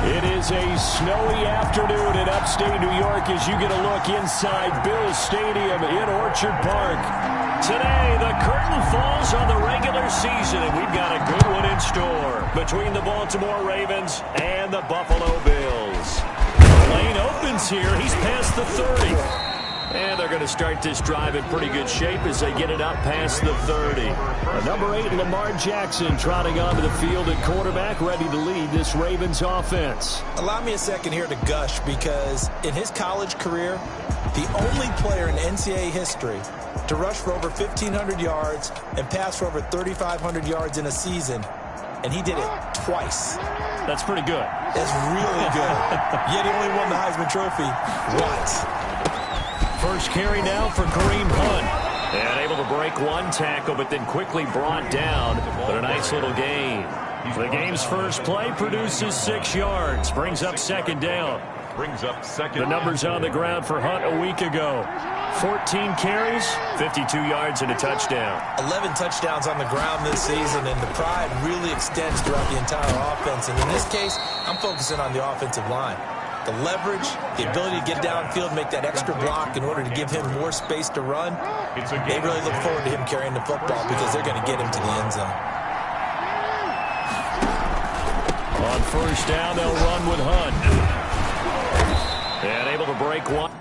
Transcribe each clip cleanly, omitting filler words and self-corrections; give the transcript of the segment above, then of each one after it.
It is a snowy afternoon in upstate New York as you get a look inside Bills Stadium in Orchard Park. Today, the curtain falls on the regular season, and we've got a good one in store between the Baltimore Ravens and the Buffalo Bills. The lane opens here. He's past the 30. And they're going to start this drive in pretty good shape as they get it up past the 30. Number 8, Lamar Jackson, trotting onto the field at quarterback, ready to lead this Ravens offense. Allow me a second here to gush, because in his college career, the only player in NCAA history to rush for over 1,500 yards and pass for over 3,500 yards in a season, and he did it twice. That's pretty good. That's really good. Yet he only won the Heisman Trophy once. First carry now for Kareem Hunt. And able to break one tackle, but then quickly brought down. But a nice little gain. The game's first play produces 6 yards. Brings up second down. The numbers on the ground for Hunt a week ago. 14 carries, 52 yards, and a touchdown. 11 touchdowns on the ground this season, and the pride really extends throughout the entire offense. And in this case, I'm focusing on the offensive line. The leverage, the ability to get downfield, make that extra block in order to give him more space to run. They really look forward to him carrying the football because they're going to get him to the end zone. On first down, they'll run with Hunt. And able to break one.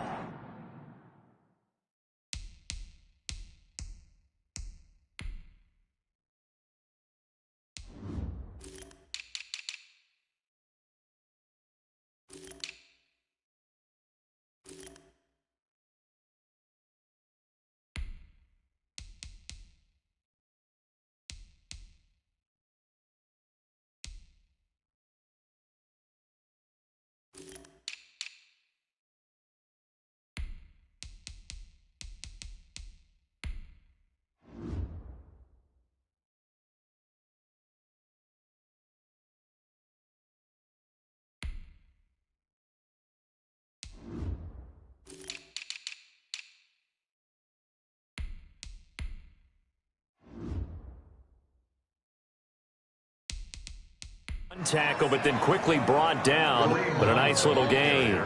Tackle, but then quickly brought down, but a nice little gain.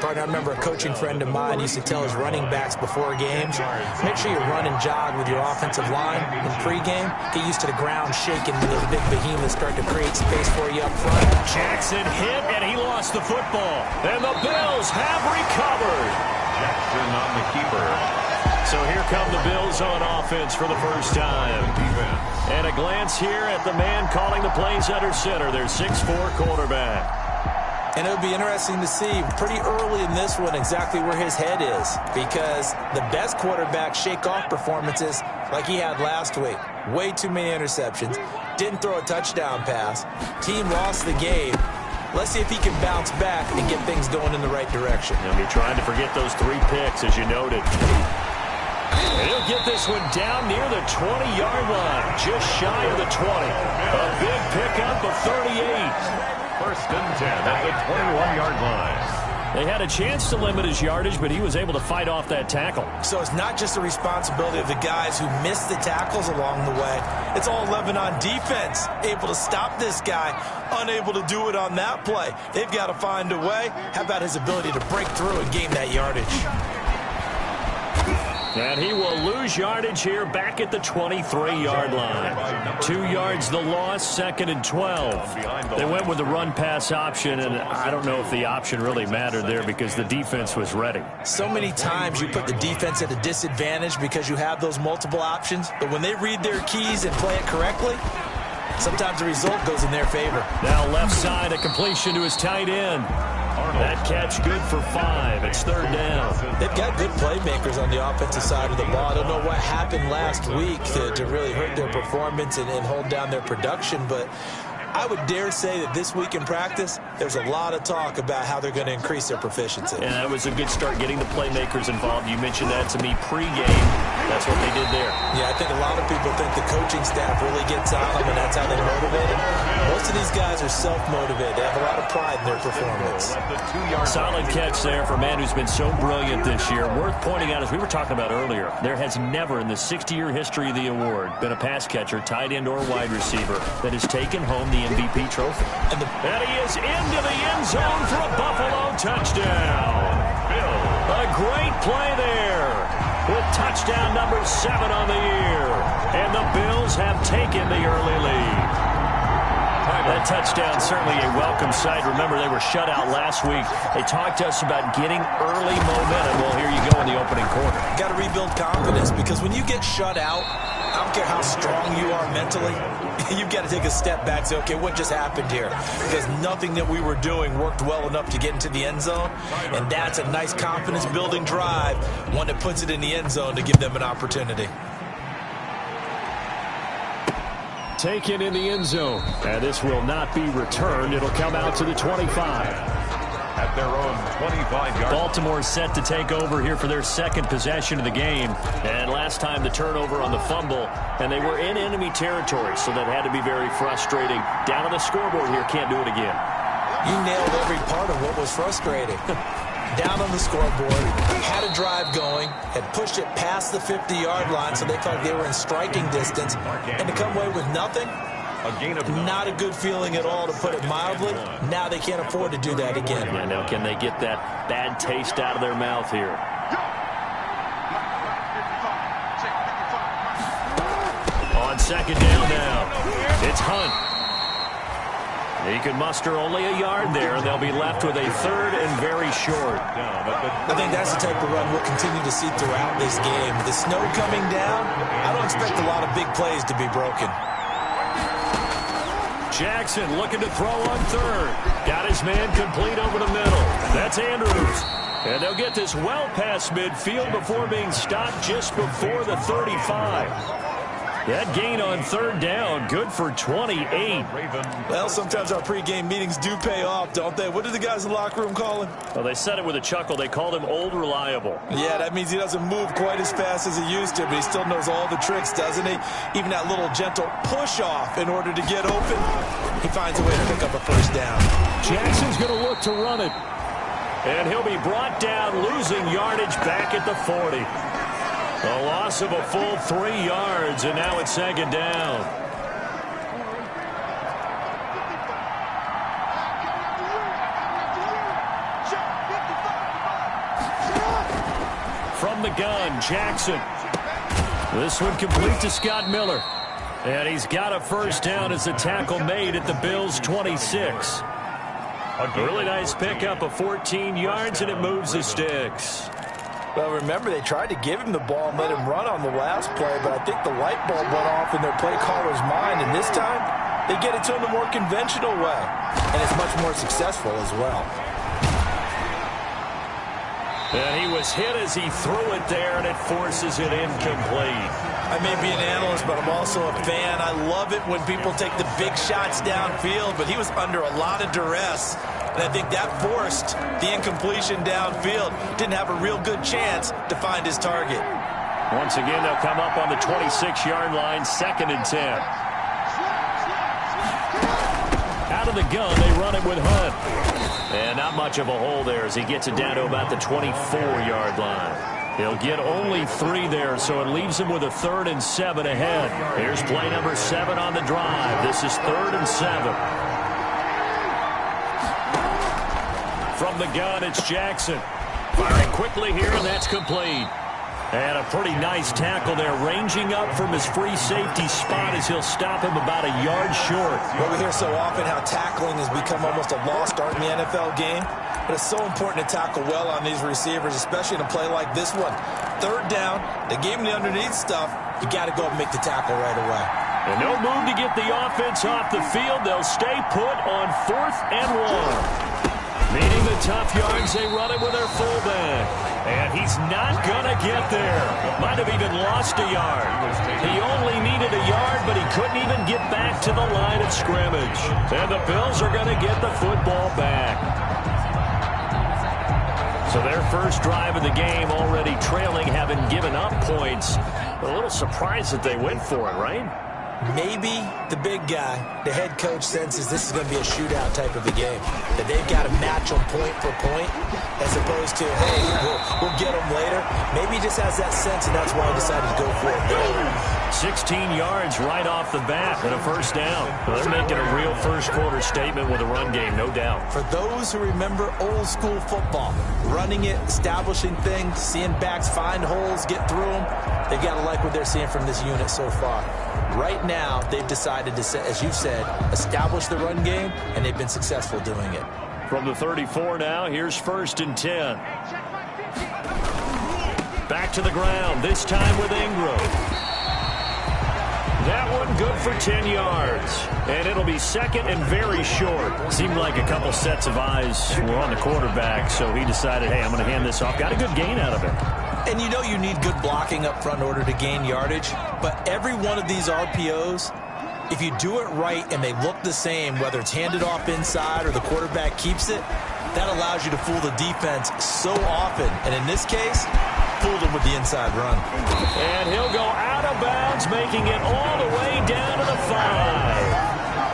Partner, I remember a coaching friend of mine used to tell his running backs before games, make sure you run and jog with your offensive line in pregame. Get used to the ground shaking when those big behemoths start to create space for you up front. Jackson hit, and he lost the football. And the Bills have recovered. Jackson on the keeper. So here come the Bills on offense for the first time. And a glance here at the man calling the plays under center, their 6'4" quarterback. And it'll be interesting to see pretty early in this one exactly where his head is, because the best quarterbacks shake off performances like he had last week. Way too many interceptions. Didn't throw a touchdown pass. Team lost the game. Let's see if he can bounce back and get things going in the right direction. He'll be trying to forget those 3 picks, as you noted. And he'll get this one down near the 20-yard line, just shy of the 20. A big pickup of 38. First and 10 at the 21-yard line. They had a chance to limit his yardage, but he was able to fight off that tackle. So it's not just the responsibility of the guys who missed the tackles along the way. It's all 11 on defense, able to stop this guy, unable to do it on that play. They've got to find a way. How about his ability to break through and gain that yardage? And he will lose yardage here back at the 23-yard line. 2 yards the loss, second and 12. They went with the run-pass option, and I don't know if the option really mattered there because the defense was ready. So many times you put the defense at a disadvantage because you have those multiple options, but when they read their keys and play it correctly, sometimes the result goes in their favor. Now left side, a completion to his tight end. That catch good for 5. It's third down. They've got good playmakers on the offensive side of the ball. I don't know what happened last week to really hurt their performance and hold down their production, but I would dare say that this week in practice, there's a lot of talk about how they're going to increase their proficiency. And that was a good start getting the playmakers involved. You mentioned that to me pregame. That's what they did there. Yeah, I think a lot of people think the coaching staff really gets on them, and that's how they motivate them. Most of these guys are self-motivated. They have a lot of pride in their performance. Solid catch there for a man who's been so brilliant this year. Worth pointing out, as we were talking about earlier, there has never in the 60-year history of the award been a pass catcher, tight end, or wide receiver that has taken home the MVP trophy. And he is into the end zone for a Buffalo touchdown. A great play there with touchdown number 7 on the year. And the Bills have taken the early lead. That touchdown certainly a welcome sight. Remember, they were shut out last week. They talked to us about getting early momentum. Well, here you go in the opening quarter. Got to rebuild confidence, because when you get shut out, I don't care how strong you are mentally, you've got to take a step back and say, okay, what just happened here? Because nothing that we were doing worked well enough to get into the end zone, and that's a nice confidence-building drive, one that puts it in the end zone to give them an opportunity. Taken in the end zone, and this will not be returned. It'll come out to the 25. At their own 25-yard. Baltimore set to take over here for their second possession of the game. And last time the turnover on the fumble, and they were in enemy territory, so that had to be very frustrating. Down on the scoreboard here, can't do it again. You nailed every part of what was frustrating. Down on the scoreboard, had a drive going, had pushed it past the 50-yard line, so they thought they were in striking distance, and to come away with nothing, not a good feeling at all, to put it mildly. Now they can't afford to do that again. Yeah, now can they get that bad taste out of their mouth here? On second down now, it's Hunt. He can muster only a yard there, and they'll be left with a third and very short. I think that's the type of run we'll continue to see throughout this game. With the snow coming down, I don't expect a lot of big plays to be broken. Jackson looking to throw on third. Got his man complete over the middle. That's Andrews. And they'll get this well past midfield before being stopped just before the 35. That gain on third down, good for 28. Well, sometimes our pregame meetings do pay off, don't they? What did the guys in the locker room call him? Well, they said it with a chuckle. They called him Old Reliable. Yeah, that means he doesn't move quite as fast as he used to, but he still knows all the tricks, doesn't he? Even that little gentle push-off in order to get open, he finds a way to pick up a first down. Jackson's going to look to run it. And he'll be brought down, losing yardage back at the 40. A loss of a full 3 yards, and now it's second down. From the gun, Jackson. This one complete to Scott Miller. And he's got a first down as the tackle made at the Bills' 26. A really nice pickup of 14 yards, and it moves the sticks. Well, remember, they tried to give him the ball and let him run on the last play, but I think the light bulb went off in their play caller's mind, and this time they get it to him the more conventional way, and it's much more successful as well. And he was hit as he threw it there, and it forces it incomplete. I may be an analyst, but I'm also a fan. I love it when people take the big shots downfield, but he was under a lot of duress. And I think that forced the incompletion downfield. Didn't have a real good chance to find his target. Once again, they'll come up on the 26-yard line, 2nd and 10. Out of the gun, they run it with Hunt. And not much of a hole there as he gets it down to about the 24-yard line. He'll get only 3 there, so it leaves him with a 3rd and 7 ahead. Here's play number 7 on the drive. This is 3rd and 7. From the gun, it's Jackson. Firing quickly here, and that's complete. And a pretty nice tackle there, ranging up from his free safety spot as he'll stop him about a yard short. Well, we hear so often how tackling has become almost a lost art in the NFL game. But it's so important to tackle well on these receivers, especially in a play like this one. 3rd down, they gave him the underneath stuff. You got to go and make the tackle right away. And no move to get the offense off the field. They'll stay put on 4th and 1. Meaning the tough yards, they run it with their fullback. And he's not going to get there. Might have even lost a yard. He only needed a yard, but he couldn't even get back to the line of scrimmage. And the Bills are going to get the football back. So their first drive of the game already trailing, having given up points. A little surprised that they went for it, right? Maybe the big guy, the head coach, senses this is going to be a shootout type of a game, that they've got to match them point for point as opposed to, hey, we'll get them later. Maybe he just has that sense, and that's why he decided to go for it there. 16 yards right off the bat and a first down. They're making a real first-quarter statement with a run game, no doubt. For those who remember old-school football, running it, establishing things, seeing backs find holes, get through them, they've got to like what they're seeing from this unit so far. Right now, they've decided to, as you said, establish the run game, and they've been successful doing it. From the 34 now, here's 1st and 10. Back to the ground, this time with Ingram. That one good for 10 yards. And it'll be 2nd and very short. Seemed like a couple sets of eyes were on the quarterback, so he decided, hey, I'm going to hand this off. Got a good gain out of it. And you know you need good blocking up front in order to gain yardage. But every one of these RPOs, if you do it right and they look the same, whether it's handed off inside or the quarterback keeps it, that allows you to fool the defense so often. And in this case, fooled him with the inside run. And he'll go out of bounds, making it all the way down to the 5.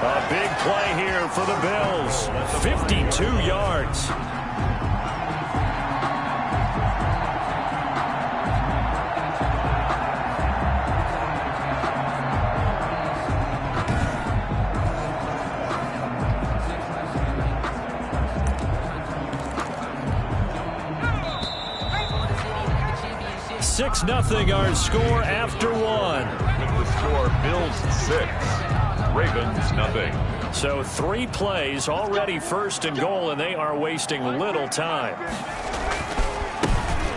A big play here for the Bills. 52 yards. Six nothing our score after one. With the score, Bills 6, Ravens nothing. So 3 plays, already 1st and goal, and they are wasting little time.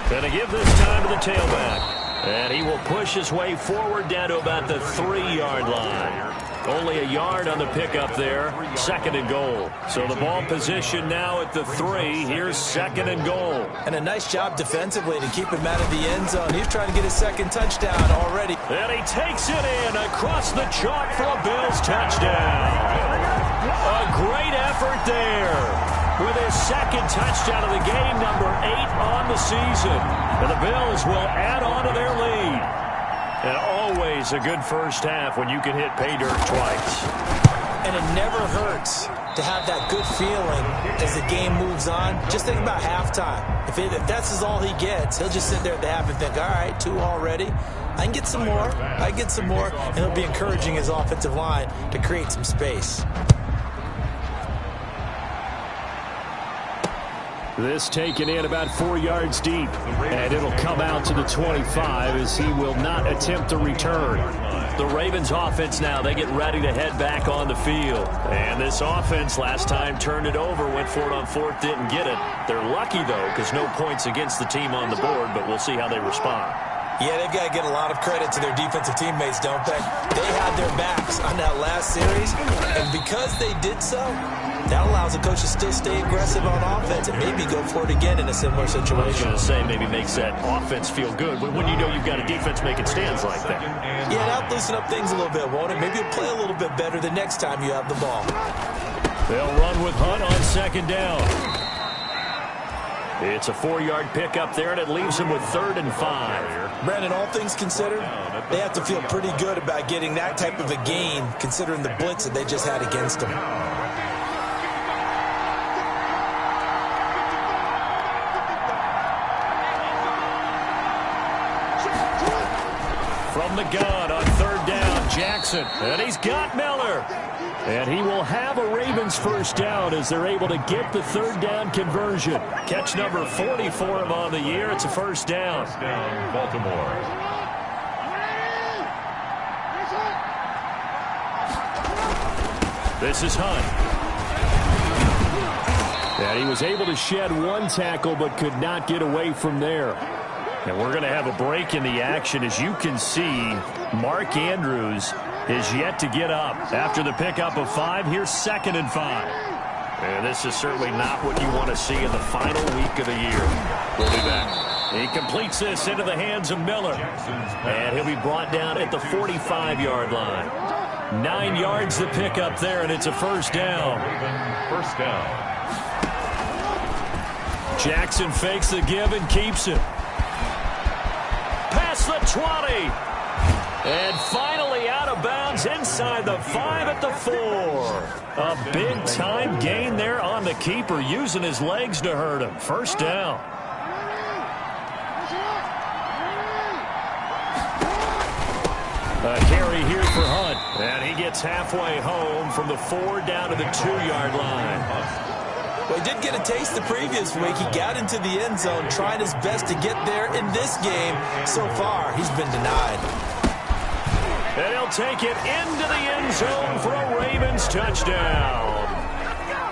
Gonna give this time to the tailback. And he will push his way forward down to about the 3-yard line. Only a yard on the pickup there. 2nd and goal. So the ball position now at the 3. Here's 2nd and goal. And a nice job defensively to keep him out of the end zone. He's trying to get his 2nd touchdown already. And he takes it in across the chalk for a Bills touchdown. A great effort there with his 2nd touchdown of the game, number 8 on the season. And the Bills will add on to their lead. And always a good first half when you can hit pay dirt twice. And it never hurts to have that good feeling as the game moves on. Just think about halftime. If that's all he gets, he'll just sit there at the half and think, all right, 2 already. I can get some more. I can get some more. And he'll be encouraging his offensive line to create some space. This taken in about 4 yards deep, and it'll come out to the 25 as he will not attempt to return. The Ravens offense now, they get ready to head back on the field. And this offense last time turned it over, went for it on 4th, didn't get it. They're lucky, though, because no points against the team on the board, but we'll see how they respond. Yeah, they've got to get a lot of credit to their defensive teammates, don't they? They had their backs on that last series, and because they did so, that allows the coach to still stay aggressive on offense and maybe go for it again in a similar situation. I was going to say, maybe makes that offense feel good when you know you've got a defense making stands like that. Yeah, that'll loosen up things a little bit, won't it? Maybe you'll play a little bit better the next time you have the ball. They'll run with Hunt on 2nd down. It's a 4-yard pickup there, and it leaves him with 3rd and 5. Brandon, all things considered, they have to feel pretty good about getting that type of a gain, considering the blitz that they just had against them. From the gun on 3rd down, Jackson, and he's got Miller. And he will have a Ravens first down as they're able to get the 3rd down conversion. Catch number 40 for him on the year. It's a first down. Baltimore. This is Hunt. And he was able to shed 1 tackle but could not get away from there. And we're going to have a break in the action. As you can see, Mark Andrews is yet to get up. After the pickup of 5, here's 2nd and 5. And this is certainly not what you want to see in the final week of the year. We'll be back. He completes this into the hands of Miller. And he'll be brought down at the 45-yard line. 9 yards to pick up there, and it's a first down. First down. Jackson fakes the give and keeps it. Past the 20. And finally out of bounds inside the 5 at the 4. A big-time gain there on the keeper, using his legs to hurt him. First down. A carry here for Hunt. And he gets halfway home from the 4 down to the 2-yard line. Well, he did get a taste the previous week. He got into the end zone, trying his best to get there in this game. So far, he's been denied. And he'll take it into the end zone for a Ravens touchdown.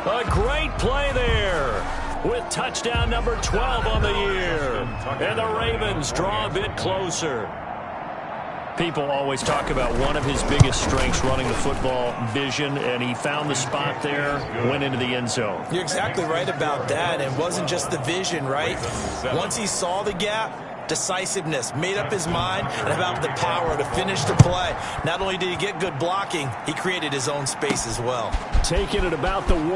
A great play there with touchdown number 12 on the year. And the Ravens draw a bit closer. People always talk about one of his biggest strengths running the football, vision, and he found the spot there, went into the end zone. You're exactly right about that. It wasn't just the vision, right? Once he saw the gap, decisiveness, made up his mind, and about the power to finish the play. Not only did he get good blocking, he created his own space as well. Taking it about the 1.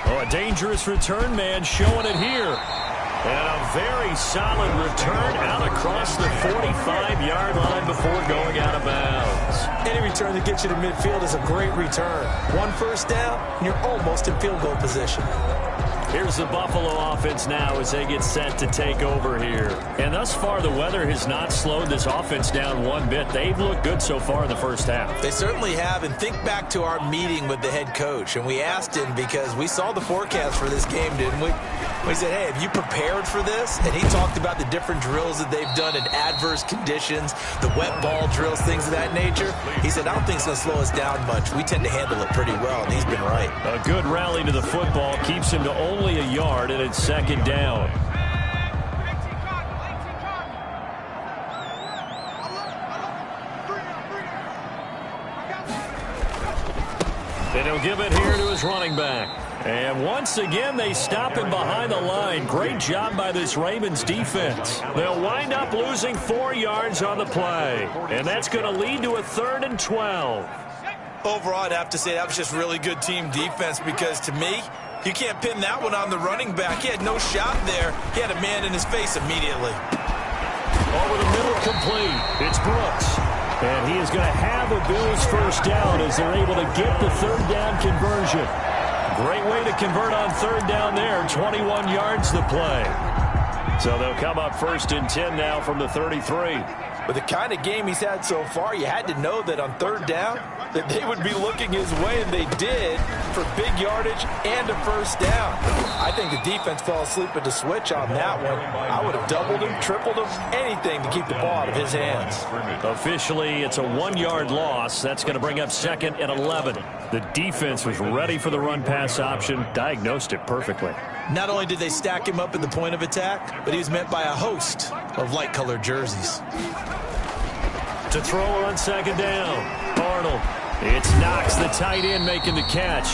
Oh, a dangerous return man showing it here. And a very solid return out across the 45-yard line before going out of bounds. Any return that gets you to midfield is a great return. One first down, and you're almost in field goal position. Here's the Buffalo offense now as they get set to take over here. And thus far, the weather has not slowed this offense down one bit. They've looked good so far in the first half. They certainly have. And think back to our meeting with the head coach. And we asked him because we saw the forecast for this game, didn't we? We said, hey, have you prepared for this? And he talked about the different drills that they've done in adverse conditions, the wet ball drills, things of that nature. He said, I don't think it's going to slow us down much. We tend to handle it pretty well, and he's been right. A good rally to the football keeps him to only a yard, and it's second down. And he'll give it here to his running back. And once again, they stop him behind the line. Great job by this Ravens defense. They'll wind up losing 4 yards on the play. And that's going to lead to a 3rd and 12. Overall, I'd have to say that was just really good team defense because, to me, you can't pin that one on the running back. He had no shot there. He had a man in his face immediately. Over the middle, complete. It's Brooks. And he is going to have a Bills first down as they're able to get the 3rd down conversion. Great way to convert on 3rd down there. 21 yards to play. So they'll come up 1st and 10 now from the 33. With the kind of game he's had so far, you had to know that on 3rd down that they would be looking his way, and they did, for big yardage and a first down. I think the defense fell asleep at the switch on that one. I would have doubled him, tripled him, anything to keep the ball out of his hands. Officially, it's a 1-yard loss. That's going to bring up 2nd and 11. The defense was ready for the run-pass option, diagnosed it perfectly. Not only did they stack him up at the point of attack, but he was met by a host of light-colored jerseys. To throw on 2nd down, Arnold. It's Knox, the tight end, making the catch.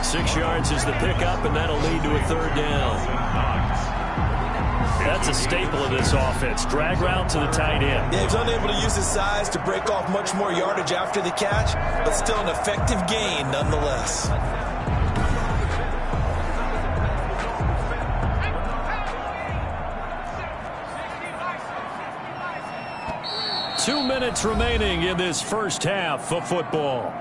6 yards is the pickup, and that'll lead to a 3rd down. That's a staple of this offense. Drag route to the tight end. Yeah, he was unable to use his size to break off much more yardage after the catch, but still an effective gain nonetheless. 2 minutes remaining in this first half of football.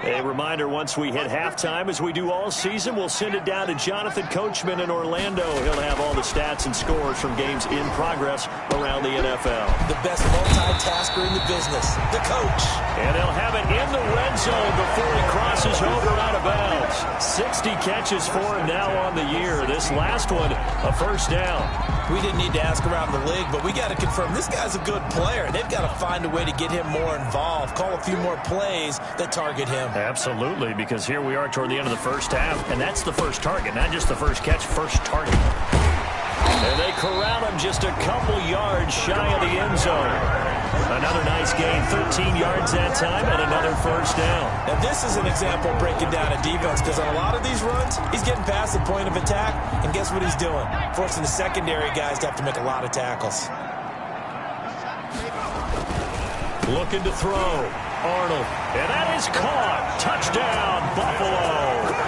A reminder, once we hit halftime, as we do all season, we'll send it down to Jonathan Coachman in Orlando. He'll have all the stats and scores from games in progress around the NFL. The best multitasker in the business, the coach. And he'll have it in the red zone before he crosses over out of bounds. 60 catches for him now on the year. This last one, a first down. We didn't need to ask around the league, but we got to confirm this guy's a good player. They've got to find a way to get him more involved, call a few more plays that target him. Absolutely, because here we are toward the end of the first half, and that's the first target, not just the first catch, first target. And they corral him just a couple yards shy of the end zone. Another nice gain, 13 yards that time, and another first down. Now this is an example of breaking down a defense, because on a lot of these runs, he's getting past the point of attack, and guess what he's doing? Forcing the secondary guys to have to make a lot of tackles. Looking to throw. Arnold. And that is caught. Touchdown, Buffalo.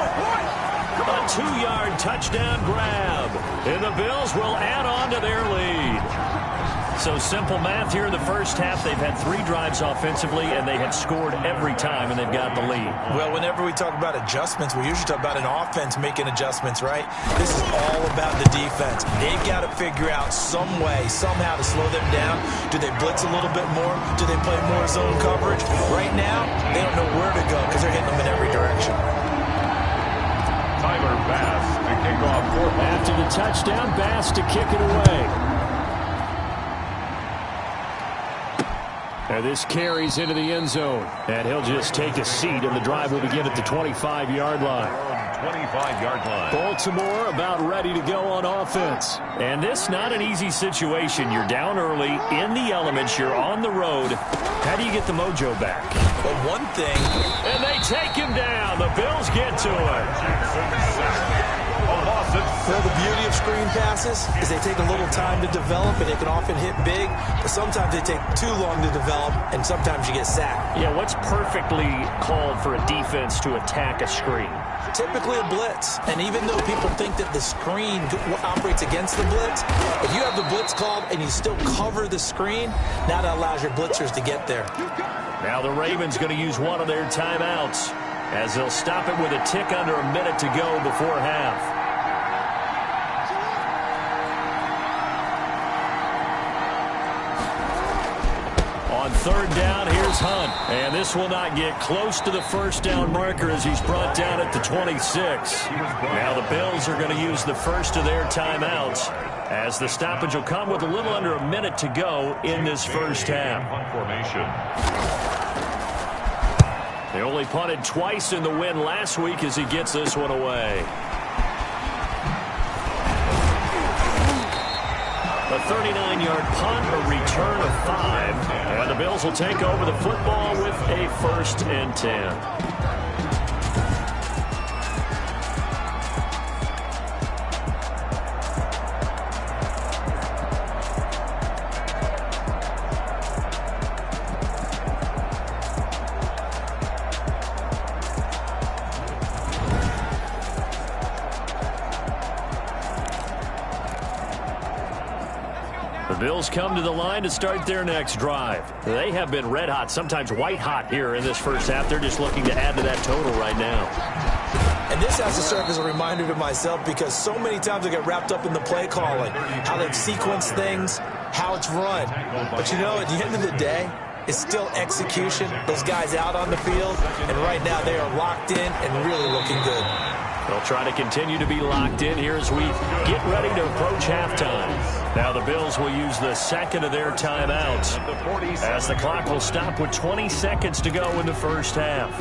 A 2-yard touchdown grab. And the Bills will add on to their lead. So simple math here in the first half. They've had 3 drives offensively, and they have scored every time, and they've got the lead. Well, whenever we talk about adjustments, we usually talk about an offense making adjustments, right? This is all about the defense. They've got to figure out some way, somehow to slow them down. Do they blitz a little bit more? Do they play more zone coverage? Right now, they don't know where to go because they're hitting them in every direction. Tyler Bass to kick off fourth. After the touchdown, Bass to kick it away. And this carries into the end zone. And he'll just take a seat, and the drive will begin at the 25-yard line. 25-yard line. Baltimore about ready to go on offense. And this not an easy situation. You're down early, in the elements, you're on the road. How do you get the mojo back? Well, one thing. And they take him down. The Bills get to it. Well, the beauty of screen passes is they take a little time to develop, and they can often hit big, but sometimes they take too long to develop, and sometimes you get sacked. Yeah, what's perfectly called for a defense to attack a screen? Typically a blitz, and even though people think that the screen operates against the blitz, if you have the blitz called and you still cover the screen, now that allows your blitzers to get there. Now the Ravens going to use one of their timeouts as they'll stop it with a tick under a minute to go before half. On third down, here's Hunt. And this will not get close to the first down marker as he's brought down at the 26. Now the Bills are going to use the first of their timeouts as the stoppage will come with a little under a minute to go in this first half. They only punted twice in the win last week as he gets this one away. A 39-yard punt, a return of 5. And the Bills will take over the football with a 1st and 10. Bills come to the line to start their next drive. They have been red hot, sometimes white hot here in this first half. They're just looking to add to that total right now. And this has to serve as a reminder to myself because so many times I get wrapped up in the play calling, how they sequence things, how it's run. But you know, at the end of the day, it's still execution. Those guys out on the field, and right now they are locked in and really looking good. They'll try to continue to be locked in here as we get ready to approach halftime. Now the Bills will use the second of their timeouts as the clock will stop with 20 seconds to go in the first half.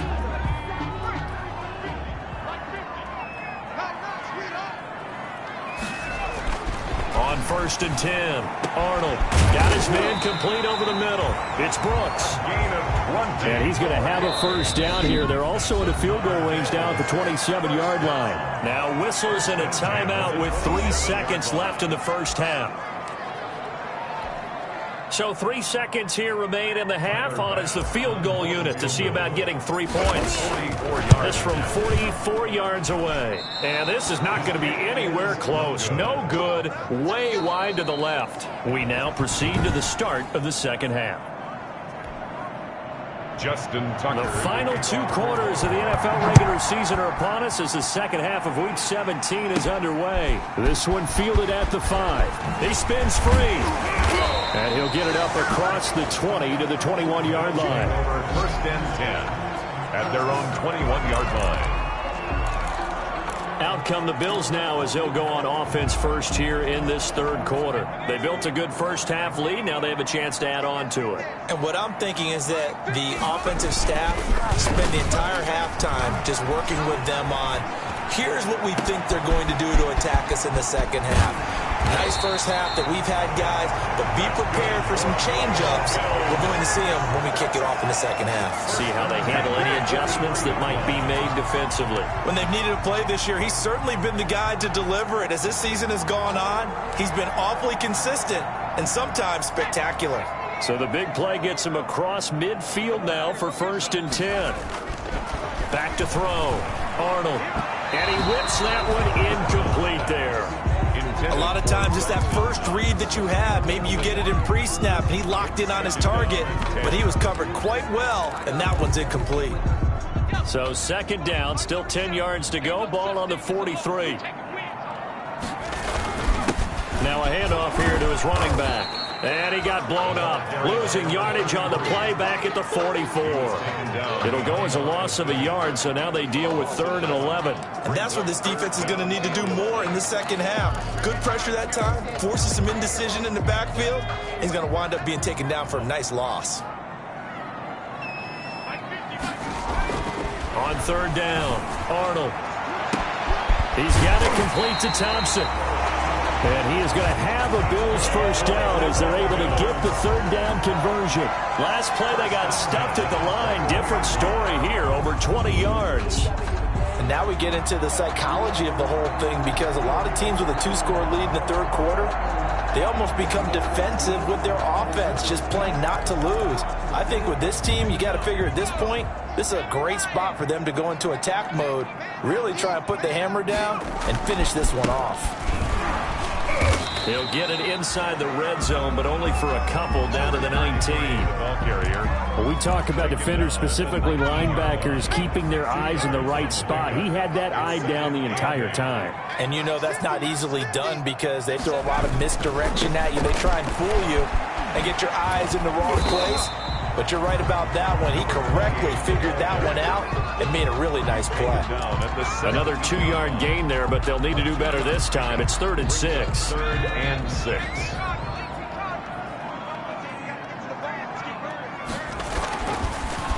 On 1st and 10, Arnold got his man complete over the middle. It's Brooks. And he's going to have a first down here. They're also in a field goal range down at the 27-yard line. Now whistles and a timeout with 3 seconds left in the first half. So 3 seconds here remain in the half on as the field goal unit to see about getting 3 points. This from 44 yards away. And this is not going to be anywhere close. No good. Way wide to the left. We now proceed to the start of the second half. Justin Tucker. The final 2 quarters of the NFL regular season are upon us as the second half of Week 17 is underway. This one fielded at the 5. He spins free. And he'll get it up across the 20 to the 21-yard line. Over 1st and 10 at their own 21-yard line. Out come the Bills now as they'll go on offense first here in this third quarter. They built a good first half lead. Now they have a chance to add on to it. And what I'm thinking is that the offensive staff spend the entire halftime just working with them on, here's what we think they're going to do to attack us in the second half. Nice first half that we've had, guys, but be prepared for some change-ups. We're going to see them when we kick it off in the second half. See how they handle any adjustments that might be made defensively. When they've needed a play this year, he's certainly been the guy to deliver it. As this season has gone on, he's been awfully consistent and sometimes spectacular. So the big play gets him across midfield now for 1st and 10. Back to throw. Arnold. And he whips that one incomplete there. A lot of times it's that first read that you have. Maybe you get it in pre-snap, and he locked in on his target, but he was covered quite well, and that one's incomplete. So 2nd down, still 10 yards to go. Ball on the 43. Now a handoff here to his running back. And he got blown up. Losing yardage on the play back at the 44. It'll go as a loss of a yard, so now they deal with 3rd and 11. And that's what this defense is going to need to do more in the second half. Good pressure that time, forces some indecision in the backfield. He's going to wind up being taken down for a nice loss. On 3rd down, Arnold. He's got it complete to Thompson. And he is going to have a Bills 1st down as they're able to get the 3rd down conversion. Last play, they got stuffed at the line. Different story here, over 20 yards. And now we get into the psychology of the whole thing, because a lot of teams with a 2-score lead in the 3rd quarter, they almost become defensive with their offense, just playing not to lose. I think with this team, you got to figure at this point, this is a great spot for them to go into attack mode, really try and put the hammer down and finish this one off. He'll get it inside the red zone, but only for a couple, down to the 19. Well, we talk about defenders, specifically linebackers, keeping their eyes in the right spot. He had that eye down the entire time. And you know that's not easily done, because they throw a lot of misdirection at you. They try and fool you and get your eyes in the wrong place. But you're right about that one. He correctly figured that one out and made a really nice play. Another 2-yard gain there, but they'll need to do better this time. It's 3rd and 6. 3rd and 6.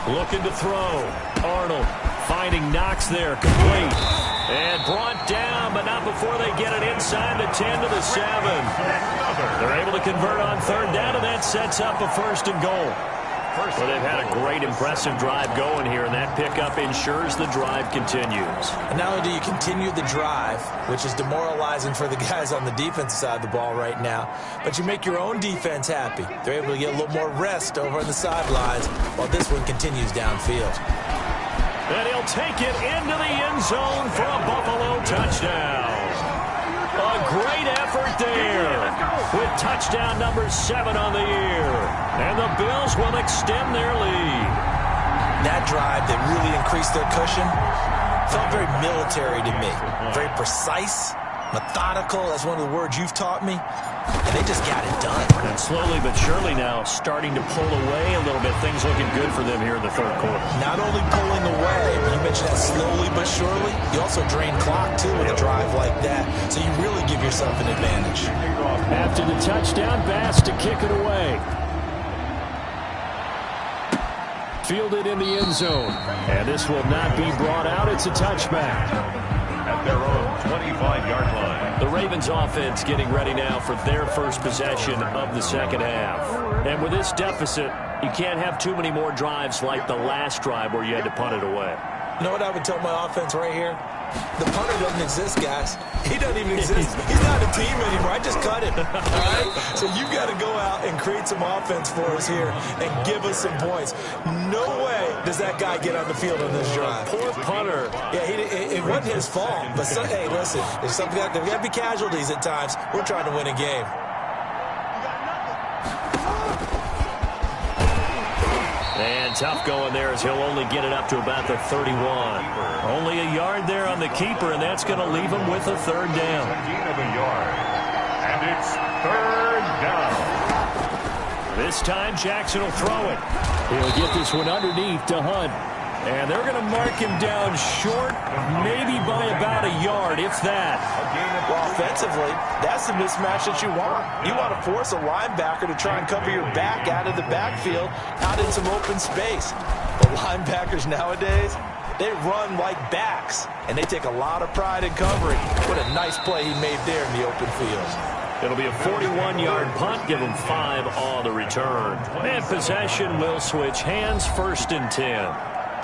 Looking to throw. Arnold finding Knox there, complete. And brought down, but not before they get it inside the 10 to the 7. They're able to convert on 3rd down, and that sets up a 1st and goal. Well, they've had a great, impressive drive going here, and that pickup ensures the drive continues. And not only do you continue the drive, which is demoralizing for the guys on the defensive side of the ball right now, but you make your own defense happy. They're able to get a little more rest over on the sidelines while this one continues downfield. And he'll take it into the end zone for a Buffalo touchdown. A great effort there with touchdown number 7 on the year. And the Bills will extend their lead. That drive that really increased their cushion felt very military to me. Very precise, methodical, that's one of the words you've taught me. And they just got it done. And slowly but surely now starting to pull away a little bit. Things looking good for them here in the 3rd quarter. Not only pulling away, but you mentioned that slowly but surely, you also drain clock too with a drive like that. So you really give yourself an advantage. After the touchdown, Bass to kick it away. Fielded in the end zone. And this will not be brought out. It's a touchback. At their own 25-yard line. The Ravens offense getting ready now for their first possession of the 2nd half. And with this deficit, you can't have too many more drives like the last drive where you had to punt it away. You know what I would tell my offense right here? The punter doesn't exist, guys. He doesn't even exist. He's not a team anymore. I just cut him. All right? So you've got to go out and create some offense for us here and give us some points. No way does that guy get on the field on this drive. Poor punter. Yeah, it wasn't his fault. But, hey, listen, there's got to be casualties at times. We're trying to win a game. And tough going there as he'll only get it up to about the 31. Only a yard there on the keeper, and that's going to leave him with a 3rd down. And it's 3rd down. This time Jackson will throw it. He'll get this one underneath to Hunt. And they're going to mark him down short, maybe by about a yard, if that. Well, offensively, that's the mismatch that you want. You want to force a linebacker to try and cover your back out of the backfield, out in some open space. The linebackers nowadays, they run like backs, and they take a lot of pride in covering. What a nice play he made there in the open field. It'll be a 41-yard punt, give him 5 on the return. And possession will switch hands, 1st and 10.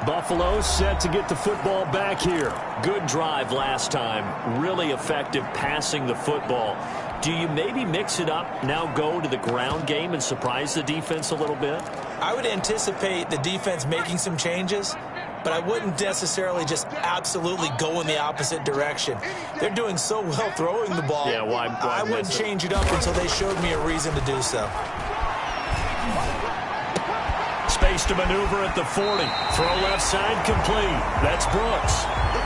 Buffalo set to get the football back here. Good drive last time. Really effective passing the football. Do you maybe mix it up, now go to the ground game and surprise the defense a little bit? I would anticipate the defense making some changes, but I wouldn't necessarily just absolutely go in the opposite direction. They're doing so well throwing the ball. Yeah, why I wouldn't change it up until they showed me a reason to do so. Space to maneuver at the 40. Throw left side complete. That's Brooks.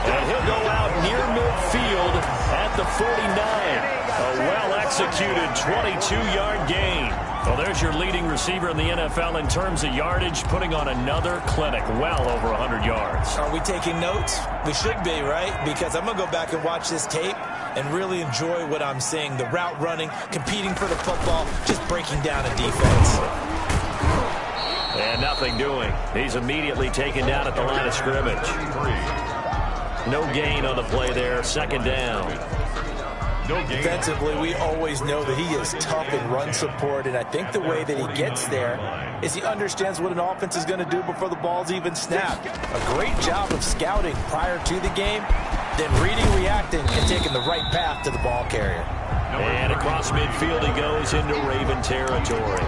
And he'll go out near midfield at the 49. A well-executed 22-yard gain. Well, there's your leading receiver in the NFL in terms of yardage, putting on another clinic, well over 100 yards. Are we taking notes? We should be, right? Because I'm going to go back and watch this tape and really enjoy what I'm seeing. The route running, competing for the football, just breaking down a defense. And nothing doing. He's immediately taken down at the line of scrimmage. No gain on the play there. Second down. Defensively, we always know that he is tough in run support, and I think the way that he gets there is he understands what an offense is going to do before the ball's even snapped. A great job of scouting prior to the game, then reading, reacting, and taking the right path to the ball carrier. And across midfield he goes into Raven territory.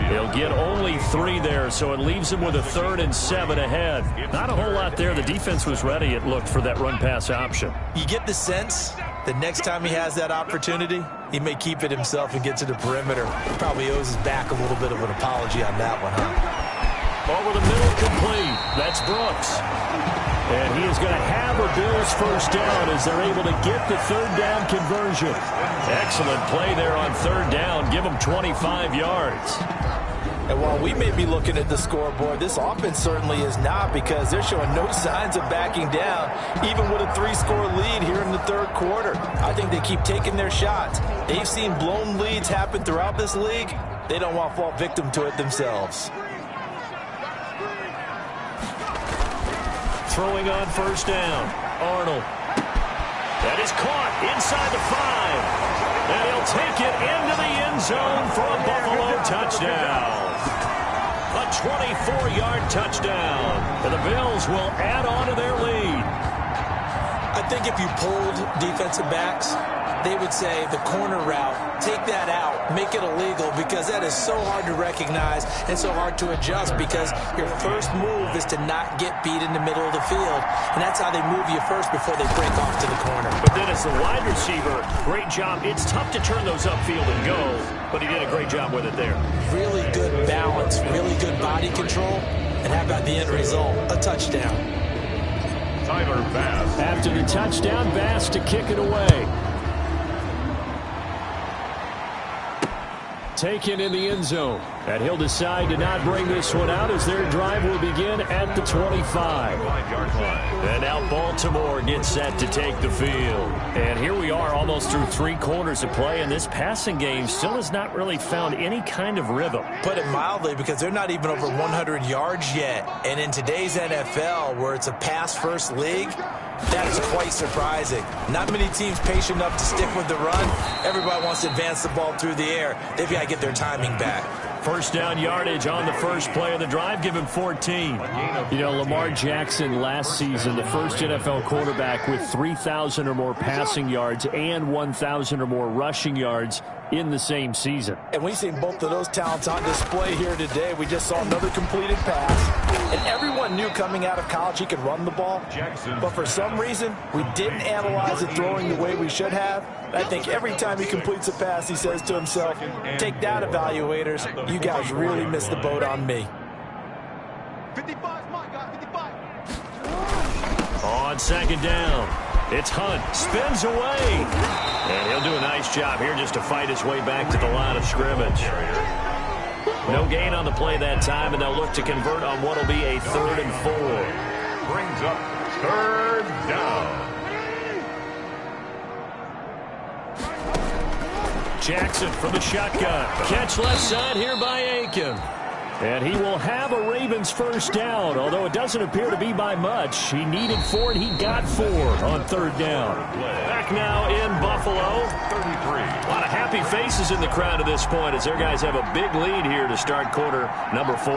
He'll get only 3 there, so it leaves him with a 3rd and 7 ahead. Not a whole lot there. The defense was ready, it looked, for that run-pass option. You get the sense that next time he has that opportunity, he may keep it himself and get to the perimeter. He probably owes his back a little bit of an apology on that one, huh? Over the middle, complete. That's Brooks. And he is going to have a Bills first down as they're able to get the 3rd down conversion. Excellent play there on 3rd down. Give them 25 yards. And while we may be looking at the scoreboard, this offense certainly is not, because they're showing no signs of backing down, even with a 3-score lead here in the 3rd quarter. I think they keep taking their shots. They've seen blown leads happen throughout this league. They don't want to fall victim to it themselves. Throwing on 1st down. Arnold. That is caught inside the 5. And he'll take it into the end zone for a Buffalo touchdown. A 24-yard touchdown. And the Bills will add on to their lead. I think if you polled defensive backs, they would say the corner route, take that out, make it illegal, because that is so hard to recognize and so hard to adjust, because your first move is to not get beat in the middle of the field, and that's how they move you first before they break off to the corner. But then as the wide receiver, great job. It's tough to turn those upfield and go, but he did a great job with it there. Really good balance, really good body control, and how about the end result? A touchdown. Tyler Bass. After the touchdown, Bass to kick it away. Taken in the end zone. And he'll decide to not bring this one out as their drive will begin at the 25. And now Baltimore gets set to take the field. And here we are almost through 3 quarters of play, and this passing game still has not really found any kind of rhythm. Put it mildly, because they're not even over 100 yards yet. And in today's NFL, where it's a pass-first league, that is quite surprising. Not many teams patient enough to stick with the run. Everybody wants to advance the ball through the air. They've got to get their timing back. First down yardage on the first play of the drive. Give him 14. You know, Lamar Jackson last season, the first NFL quarterback with 3,000 or more passing yards and 1,000 or more rushing yards in the same season. And we've seen both of those talents on display here today. We just saw another completed pass. And everyone knew coming out of college he could run the ball. But for some reason, we didn't analyze it throwing the way we should have. I think every time he completes a pass, he says to himself, take that, evaluators. You guys really missed the boat on me. 55, my guy, 55. On second down, it's Hunt. Spins away. And he'll do a nice job here just to fight his way back to the line of scrimmage. No gain on the play that time, and they'll look to convert on what will be a 3rd and 4. Brings up 3rd down. Jackson from the shotgun. Catch left side here by Aiken. And he will have a Ravens first down, although it doesn't appear to be by much. He needed 4, and he got 4 on 3rd down. Back now in Buffalo. 33. A lot of happy faces in the crowd at this point as their guys have a big lead here to start quarter number 4.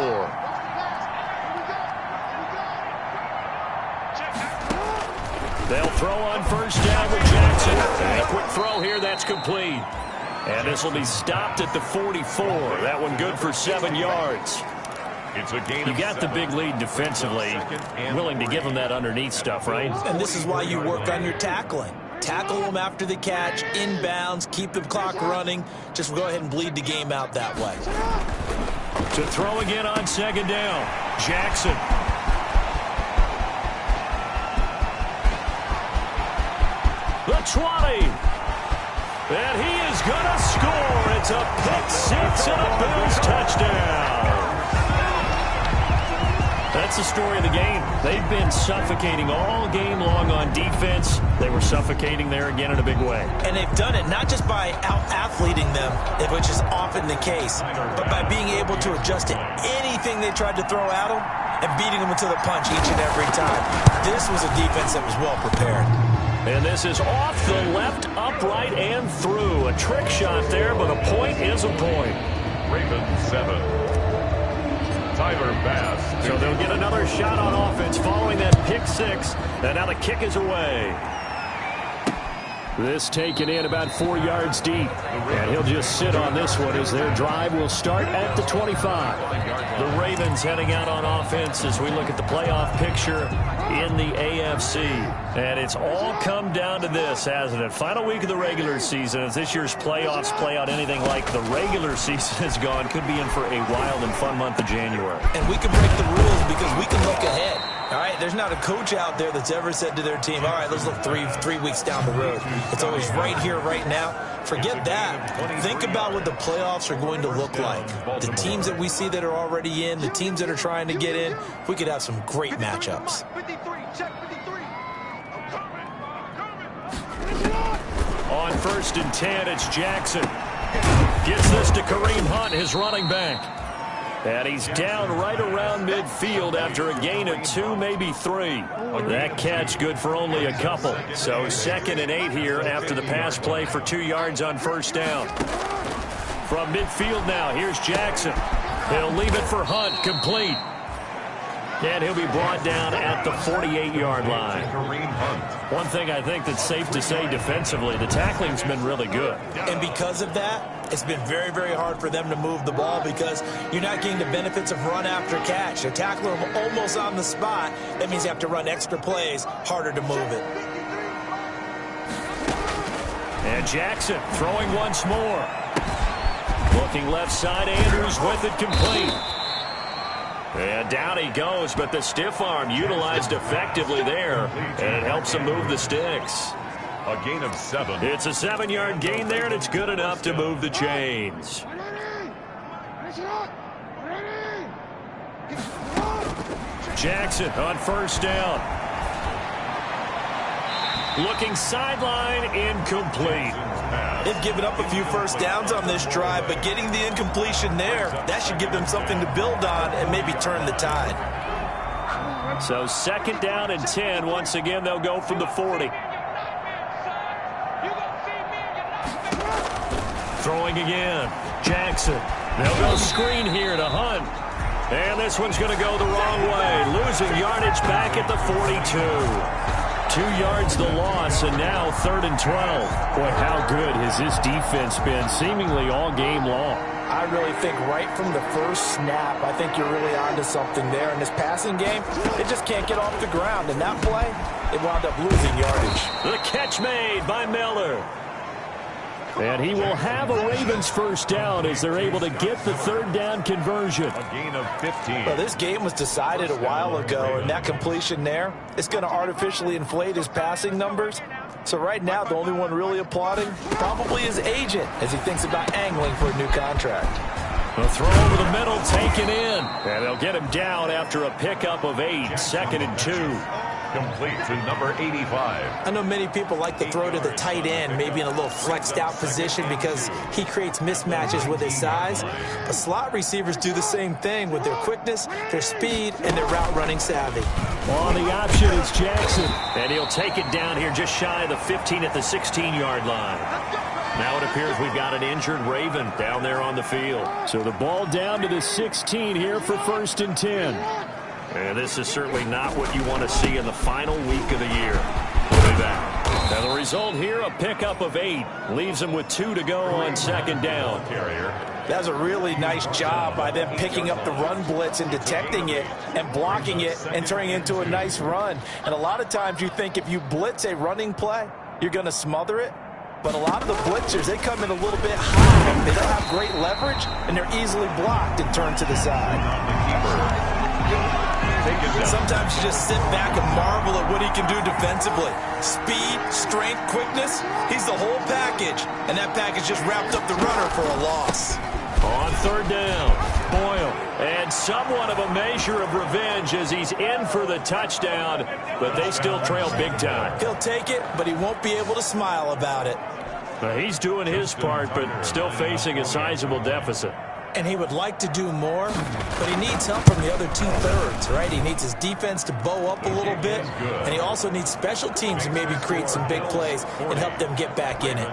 They'll throw on first down with Jackson. And a quick throw here, that's complete. And this will be stopped at the 44. That one good for 7 yards. You got the big lead defensively. Willing to give them that underneath stuff, right? And this is why you work on your tackling. Tackle them after the catch, inbounds, keep the clock running. Just go ahead and bleed the game out that way. To throw again on second down. Jackson. The 20. And he is going to score. It's a pick six and a Bills touchdown. That's the story of the game. They've been suffocating all game long on defense. They were suffocating there again in a big way. And they've done it not just by out-athleting them, which is often the case, but by being able to adjust to anything they tried to throw at them and beating them into the punch each and every time. This was a defense that was well prepared. And this is off the left, upright, and through. A trick shot there, but a point is a point. Ravens 7. Tyler Bass. So they'll get another shot on offense following that pick six. And now the kick is away. This taken in about 4 yards deep. And he'll just sit on this one as their drive will start at the 25. The Ravens heading out on offense as we look at the playoff picture in the AFC. And it's all come down to this, hasn't it? Final week of the regular season. As this year's playoffs play out anything like the regular season has gone, could be in for a wild and fun month of January. And we can break the rules because we can look ahead. All right, there's not a coach out there that's ever said to their team, all right, let's look three weeks down the road. It's always right here, right now. Forget that. Think about what the playoffs are going to look like. The teams that we see that are already in, the teams that are trying to get in, we could have some great matchups. On 1st and 10, it's Jackson. Gets this to Kareem Hunt, his running back. And he's down right around midfield after a gain of 2, maybe 3. That catch good for only a couple. So 2nd and 8 here after the pass play for 2 yards on 1st down. From midfield now, here's Jackson. He'll leave it for Hunt, complete. And he'll be brought down at the 48-yard line. One thing I think that's safe to say defensively, the tackling's been really good. And because of that, it's been very, very hard for them to move the ball because you're not getting the benefits of run after catch. They're tackling them almost on the spot. That means you have to run extra plays, harder to move it. And Jackson throwing once more. Looking left side, Andrews with it complete. And down he goes, but the stiff arm utilized effectively there, and it helps him move the sticks. A gain of 7. It's a 7-yard gain there, and it's good enough to move the chains. Jackson on 1st down. Looking sideline, incomplete. They've given up a few first downs on this drive, but getting the incompletion there, that should give them something to build on and maybe turn the tide. So 2nd down and 10. Once again, they'll go from the 40. Throwing again. Jackson. They'll go screen here to Hunt. And this one's going to go the wrong way. Losing yardage back at the 42. 2 yards the loss, and now 3rd and 12. Boy, how good has this defense been seemingly all game long? I really think right from the first snap, I think you're really onto something there. In this passing game, they just can't get off the ground. In that play, they wound up losing yardage. The catch made by Miller. And he will have a Ravens first down as they're able to get the 3rd down conversion. A gain of 15. Well, this game was decided a while ago, and that completion there is going to artificially inflate his passing numbers. So right now, the only one really applauding probably his agent as he thinks about angling for a new contract. The throw over the middle taken in. And they'll get him down after a pickup of 8. 2nd and 2. Complete to number 85. I know many people like to throw to the tight end, maybe in a little flexed out position because he creates mismatches with his size. But slot receivers do the same thing with their quickness, their speed, and their route running savvy. On the option is Jackson. And he'll take it down here just shy of the 15 at the 16-yard line. Now it appears we've got an injured Raven down there on the field. So the ball down to the 16 here for 1st and 10. And this is certainly not what you want to see in the final week of the year. We'll be back. And the result here, a pickup of 8. Leaves him with 2 to go on second down. That's a really nice job by them picking up the run blitz and detecting it and blocking it and turning it into a nice run. And a lot of times you think if you blitz a running play, you're going to smother it. But a lot of the blitzers, they come in a little bit high. They don't have great leverage, and they're easily blocked and turned to the side. Sometimes you just sit back and marvel at what he can do defensively. Speed, strength, quickness, he's the whole package. And that package just wrapped up the runner for a loss. On third down, Boyle. And somewhat of a measure of revenge as he's in for the touchdown, but they still trail big time. He'll take it, but he won't be able to smile about it. He's doing his part, but still facing a sizable deficit. And he would like to do more, but he needs help from the other 2/3, right? He needs his defense to bow up a little bit, and he also needs special teams to maybe create some big plays and help them get back in it.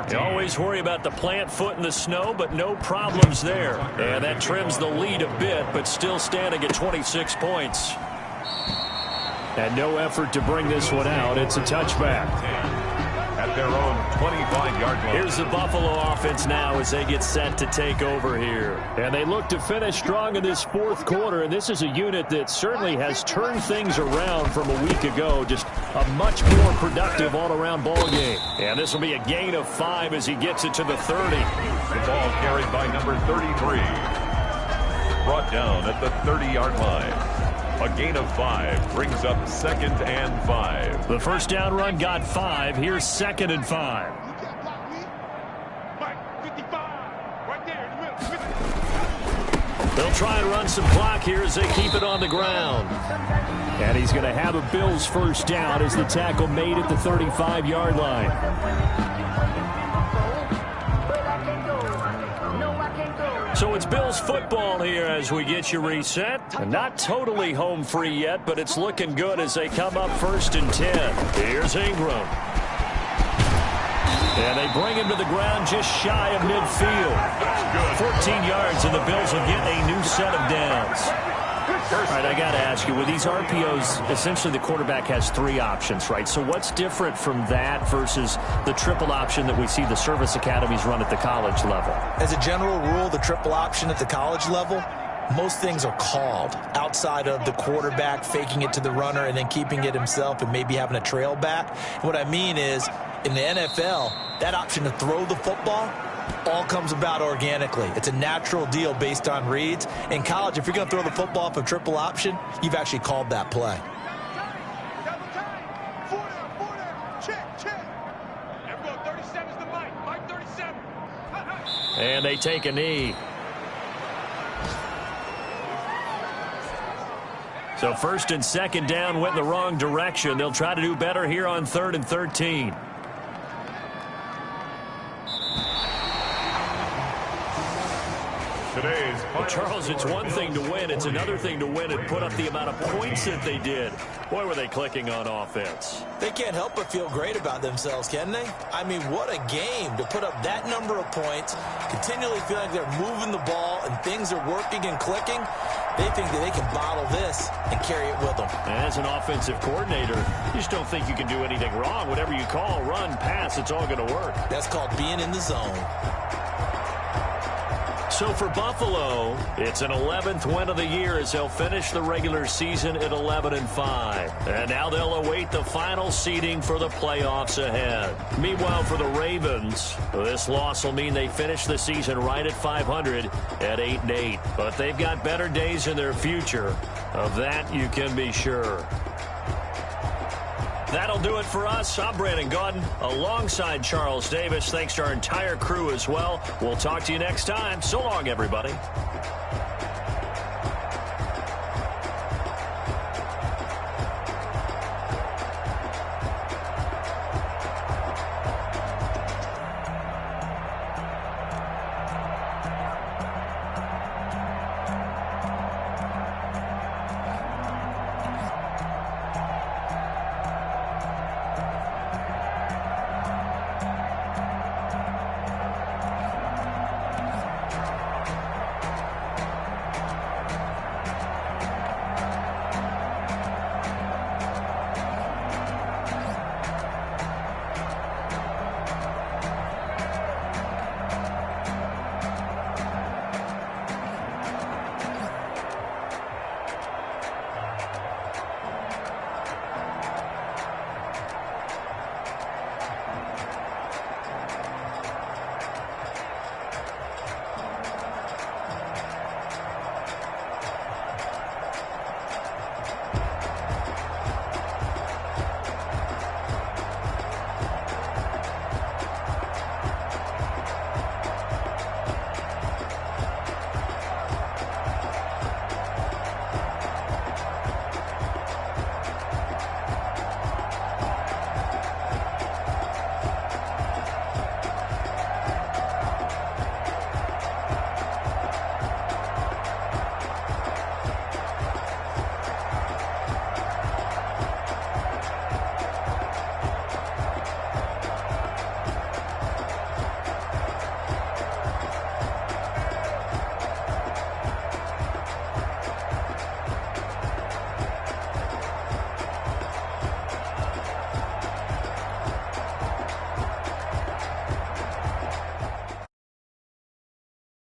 You always worry about the plant foot in the snow, but no problems there. And that trims the lead a bit, but still standing at 26 points. And no effort to bring this one out. It's a touchback. At their own 25-yard line. Here's the Buffalo offense now as they get set to take over here. And they look to finish strong in this fourth quarter, and this is a unit that certainly has turned things around from a week ago. Just a much more productive all-around ball game. And this will be a gain of 5 as he gets it to the 30. The ball carried by number 33. Brought down at the 30-yard line. A gain of 5 brings up 2nd and 5. The first down run got 5. Here's 2nd and 5. They'll try and run some clock here as they keep it on the ground. And he's going to have a Bills first down as the tackle made at the 35-yard line. So it's Bills football here as we get you reset. Not totally home free yet, but it's looking good as they come up 1st and 10. Here's Ingram. And they bring him to the ground just shy of midfield. 14 yards, and the Bills will get a new set of downs. All right, I got to ask you, with these RPOs, essentially the quarterback has 3 options, right? So what's different from that versus the triple option that we see the service academies run at the college level? As a general rule, the triple option at the college level, most things are called outside of the quarterback faking it to the runner and then keeping it himself and maybe having a trail back. What I mean is, in the NFL, that option to throw the football all comes about organically. It's a natural deal based on reads. In college, if you're going to throw the football off a triple option, you've actually called that play. And they take a knee. So 1st and 2nd down went in the wrong direction. They'll try to do better here on 3rd and 13. Well, Charles, it's one thing to win. It's another thing to win and put up the amount of points that they did. Boy, were they clicking on offense. They can't help but feel great about themselves, can they? I mean, what a game to put up that number of points, continually feel like they're moving the ball and things are working and clicking. They think that they can bottle this and carry it with them. As an offensive coordinator, you just don't think you can do anything wrong. Whatever you call, run, pass, it's all going to work. That's called being in the zone. So for Buffalo, it's an 11th win of the year as they'll finish the regular season at 11-5. And now they'll await the final seeding for the playoffs ahead. Meanwhile, for the Ravens, this loss will mean they finish the season right at 500 at 8-8. But they've got better days in their future. Of that, you can be sure. That'll do it for us. I'm Brandon Gaudin alongside Charles Davis. Thanks to our entire crew as well. We'll talk to you next time. So long, everybody.